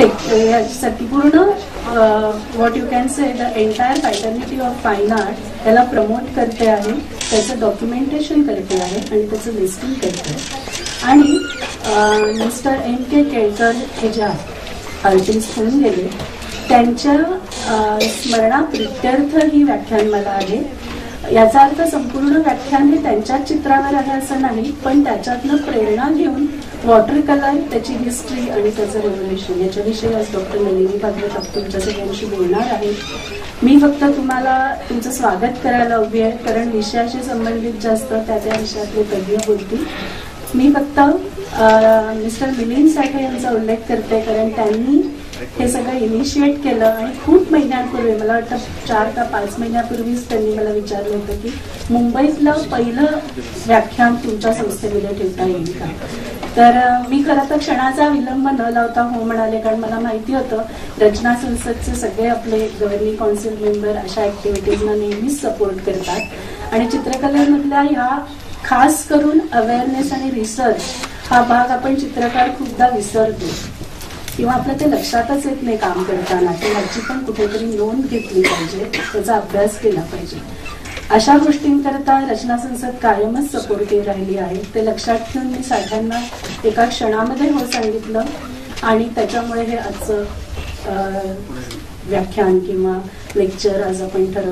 याच्यासाठी पूर्ण what you can say the entire fraternity of fine art याला promote करते आहे, त्याचं डॉक्युमेंटेशन करते आहे आणि त्याचं लिस्टिंग करते आहे. आणि मिस्टर M.K. केळकर हे ज्या आर्टिस्ट होऊन गेले त्यांच्या स्मरणाप्रित्यर्थ ही व्याख्यानमाला आहे. याचा अर्थ संपूर्ण व्याख्यान हे त्यांच्याच चित्रावर आहे असं नाही, पण त्याच्यातनं प्रेरणा घेऊन वॉटर कलर, त्याची हिस्ट्री आणि त्याचं रेव्होल्युशन याच्याविषयी आज डॉक्टर नलिनी भागवत तुमच्या सगळ्यांशी बोलणार आहे. मी फक्त तुम्हाला तुमचं स्वागत करायला उभी आहे, कारण विषयाशी संबंधित जास्त त्या विषयातले तज्ज्ञ बोलतील. मी फक्त मिस्टर मिलिंद साठे यांचा उल्लेख करते, कारण त्यांनी हे सगळं इनिशिएट केलं आणि खूप महिन्यांपूर्वी, मला वाटतं 4 का 5 महिन्यापूर्वीच त्यांनी मला विचारलं होतं की मुंबईतलं पहिलं व्याख्यान तुमच्या संस्थेमध्ये ठेवता येईल का. तर मी खरं तर क्षणाचा विलंब न लावता हो म्हणाले, कारण मला माहिती होतं रचना संसदचे सगळे आपले गव्हर्निंग काउन्सिल मेंबर अशा ऍक्टिव्हिटीजना नेहमीच सपोर्ट करतात आणि चित्रकलेमधल्या ह्या खास करून अवेअरनेस आणि रिसर्च हा भाग आपण चित्रकार खूपदा विसरतो किंवा आपलं ते लक्षातच येत नाही काम करताना, की ह्याची पण कुठेतरी नोंद घेतली पाहिजे, त्याचा अभ्यास केला पाहिजे. अशा गोष्टींकरता रचना संसद कायमच सपोर्टिव्ह राहिली आहे. ते लक्षात ठेवून मी साठ्यांना एका क्षणामध्ये हो सांगितलं आणि त्याच्यामुळे हे आजचं व्याख्यान किंवा लेक्चर आज आपण ठरवलं.